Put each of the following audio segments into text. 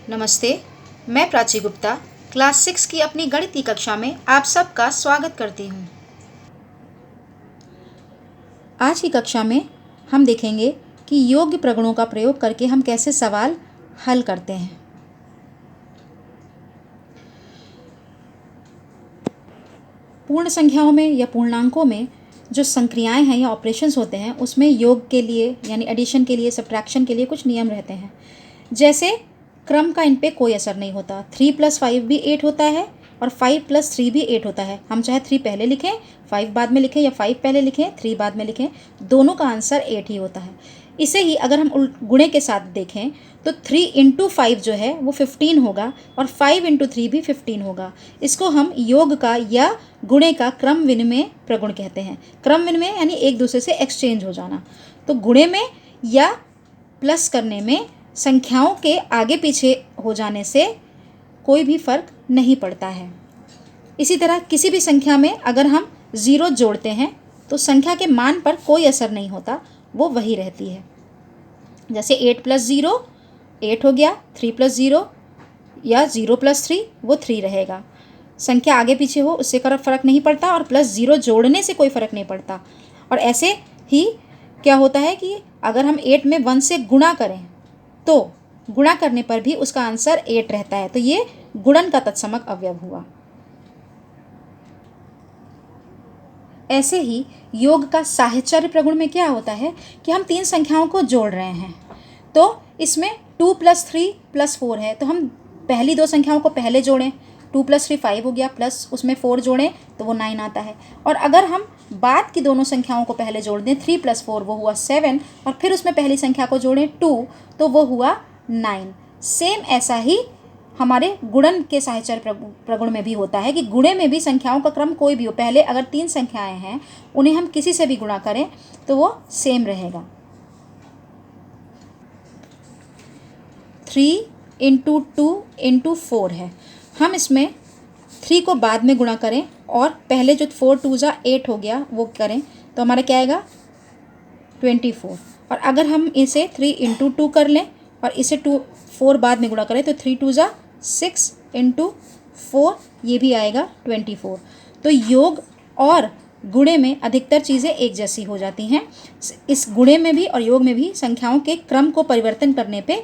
नमस्ते, मैं प्राची गुप्ता क्लास 6 की अपनी गणित की कक्षा में आप सबका स्वागत करती हूँ। आज की कक्षा में हम देखेंगे कि योग्य प्रगुणों का प्रयोग करके हम कैसे सवाल हल करते हैं। पूर्ण संख्याओं में या पूर्णांकों में जो संक्रियाएं हैं या ऑपरेशंस होते हैं उसमें योग के लिए यानी एडिशन के लिए, सब्ट्रैक्शन के लिए कुछ नियम रहते हैं। जैसे क्रम का इन पे कोई असर नहीं होता। 3 + 5 भी 8 होता है और 5 + 3 भी 8 होता है। हम चाहे 3 पहले लिखें, 5 बाद में लिखें या 5 पहले लिखें, 3 बाद में लिखें, दोनों का आंसर 8 ही होता है। इसे ही अगर हम गुणे के साथ देखें तो 3 × 5 जो है वो 15 होगा और 5 × 3 भी 15 होगा। इसको हम योग का या गुणे का क्रम विनिमय प्रगुण कहते हैं। क्रम विनिमय यानी एक दूसरे से एक्सचेंज हो जाना। तो गुणे में या प्लस करने में संख्याओं के आगे पीछे हो जाने से कोई भी फर्क नहीं पड़ता है। इसी तरह किसी भी संख्या में अगर हम 0 जोड़ते हैं तो संख्या के मान पर कोई असर नहीं होता, वो वही रहती है। जैसे 8 + 0 8 हो गया, 3 + 0 या 0 + 3 वो 3 रहेगा। संख्या आगे पीछे हो उससे फ़र्क नहीं पड़ता और +0 जोड़ने से कोई फ़र्क नहीं पड़ता। और ऐसे ही क्या होता है कि अगर हम 8 में 1 से गुणा करें तो गुणा करने पर भी उसका आंसर 8 रहता है। तो ये गुणन का तत्समक अवयव हुआ। ऐसे ही योग का साहचर्य प्रगुण में क्या होता है कि हम 3 संख्याओं को जोड़ रहे हैं तो इसमें 2 + 3 + 4 है। तो हम पहली 2 संख्याओं को पहले जोड़ें, 2 + 3 5 हो गया, प्लस उसमें 4 जोड़ें तो वो 9 आता है। और अगर हम बाद की दोनों संख्याओं को पहले जोड़ दें, 3 + 4 वो हुआ 7 और फिर उसमें पहली संख्या को जोड़ें 2 तो वो हुआ 9। सेम ऐसा ही हमारे गुणन के साहचर्य प्रगुण में भी होता है कि गुणे में भी संख्याओं का क्रम कोई भी हो, पहले अगर 3 संख्याएं हैं उन्हें हम किसी से भी गुणा करें तो वो सेम रहेगा। 3 × 2 × 4 है। हम इसमें 3 को बाद में गुणा करें और पहले जो 4 × 2 = 8 हो गया वो करें तो हमारा क्या आएगा 24। और अगर हम इसे 3 × 2 कर लें और इसे 4 बाद में गुणा करें तो 3 × 2 = 6 × 4 ये भी आएगा 24। तो योग और गुणे में अधिकतर चीज़ें एक जैसी हो जाती हैं। इस गुणे में भी और योग में भी संख्याओं के क्रम को परिवर्तन करने पे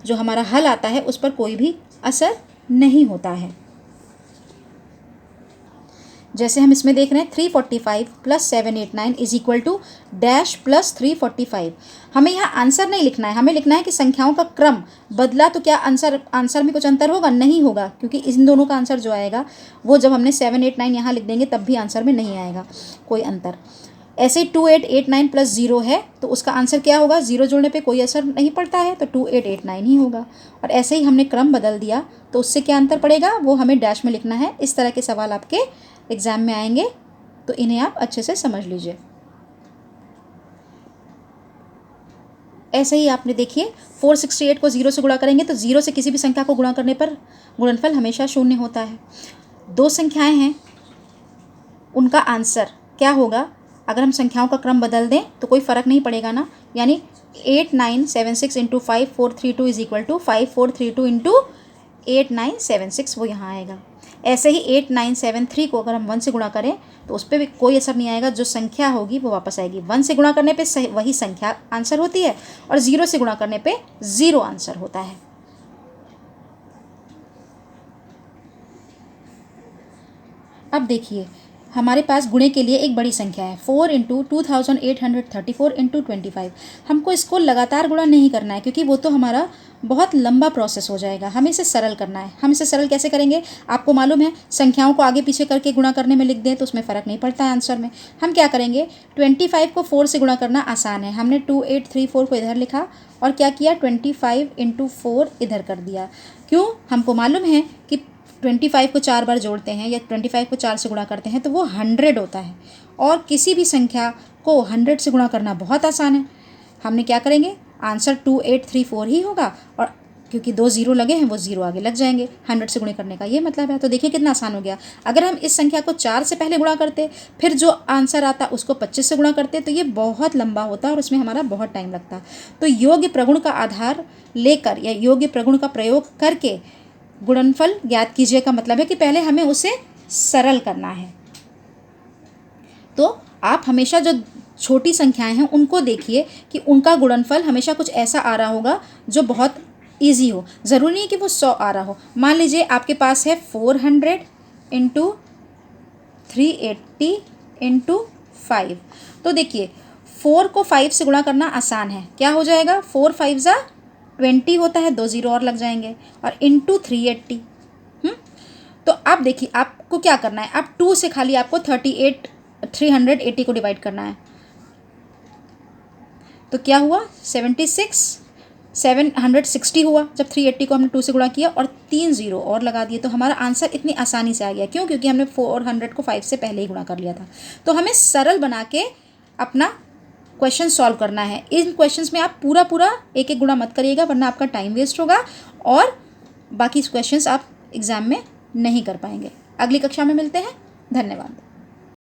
जो हमारा हल आता है उस पर कोई भी असर नहीं होता है। जैसे हम इसमें देख रहे हैं 345 + 789 = डैश + 345। हमें यहाँ आंसर नहीं लिखना है, हमें लिखना है कि संख्याओं का क्रम बदला तो क्या आंसर में कुछ अंतर होगा? नहीं होगा, क्योंकि इन दोनों का आंसर जो आएगा वो जब हमने 789 यहाँ लिख देंगे तब भी आंसर में नहीं आएगा कोई अंतर। ऐसे 2889 + 0 है तो उसका आंसर क्या होगा? 0 जोड़ने पे कोई असर नहीं पड़ता है तो 2889 ही होगा। और ऐसे ही हमने क्रम बदल दिया तो उससे क्या अंतर पड़ेगा वो हमें डैश में लिखना है। इस तरह के सवाल आपके एग्ज़ाम में आएंगे तो इन्हें आप अच्छे से समझ लीजिए। ऐसे ही आपने देखिए 468 को 0 से गुणा करेंगे तो 0 से किसी भी संख्या को गुणा करने पर गुणनफल हमेशा 0 होता है। 2 संख्याएं हैं उनका आंसर क्या होगा? अगर हम संख्याओं का क्रम बदल दें तो कोई फ़र्क नहीं पड़ेगा ना, यानी 8976 × 5432 = 5432 × 8976 वो यहाँ आएगा। ऐसे ही 8973 को अगर हम 1 से गुणा करें तो उस पर भी कोई असर नहीं आएगा, जो संख्या होगी वो वापस आएगी। 1 से गुणा करने पे वही संख्या आंसर होती है और 0 से गुणा करने पे 0 आंसर होता है। अब देखिए हमारे पास गुणे के लिए एक बड़ी संख्या है 4 × 2834 × 25। हमको इसको लगातार गुणा नहीं करना है क्योंकि वो तो हमारा बहुत लंबा प्रोसेस हो जाएगा। हमें इसे सरल करना है। हम इसे सरल कैसे करेंगे? आपको मालूम है संख्याओं को आगे पीछे करके गुणा करने में लिख दें तो उसमें फ़र्क नहीं पड़ता है आंसर में। हम क्या करेंगे, 25 को 4 से गुणा करना आसान है। हमने 2834 को इधर लिखा और क्या किया 25 × 4 इधर कर दिया। क्यों? हमको मालूम है कि 25 को 4 बार जोड़ते हैं या 25 को 4 से गुणा करते हैं तो वो 100 होता है और किसी भी संख्या को 100 से गुणा करना बहुत आसान है। हमने क्या करेंगे, आंसर 2834 ही होगा और क्योंकि 2 ज़ीरो लगे हैं, वो ज़ीरो आगे लग जाएंगे। 100 से गुणे करने का ये मतलब है। तो देखिए कितना आसान हो गया। अगर हम इस संख्या को 4 से पहले गुणा करते, फिर जो आंसर आता उसको 25 से गुणा करते, तो ये बहुत लंबा होता और उसमें हमारा बहुत टाइम लगता। तो योग्य प्रगुण का आधार लेकर या योग्य प्रगुण का प्रयोग करके गुणनफल ज्ञात कीजिए का मतलब है कि पहले हमें उसे सरल करना है। तो आप हमेशा जो छोटी संख्याएं हैं उनको देखिए कि उनका गुणनफल हमेशा कुछ ऐसा आ रहा होगा जो बहुत ईजी हो। ज़रूरी नहीं कि वो 100 आ रहा हो। मान लीजिए आपके पास है 400 इंटू 380 इंटू 5। तो देखिए 4 को 5 से गुणा करना आसान है। क्या हो जाएगा, 4 5 ज़ा 20 होता है, 2 ज़ीरो और लग जाएंगे, और इंटू 380। तो आप देखिए आपको क्या करना है, आप 2 से खाली आपको 380 को डिवाइड करना है। तो क्या हुआ, 760 हुआ जब 380 को हमने 2 से गुणा किया, और 3 ज़ीरो और लगा दिए। तो हमारा आंसर इतनी आसानी से आ गया। क्यों? क्योंकि हमने 400 को 5 से पहले ही गुणा कर लिया था। तो हमें सरल बना के अपना क्वेश्चन सॉल्व करना है। इन क्वेश्चंस में आप पूरा एक एक गुणा मत करिएगा, वरना आपका टाइम वेस्ट होगा और बाकी क्वेश्चंस आप एग्ज़ाम में नहीं कर पाएंगे। अगली कक्षा में मिलते हैं। धन्यवाद।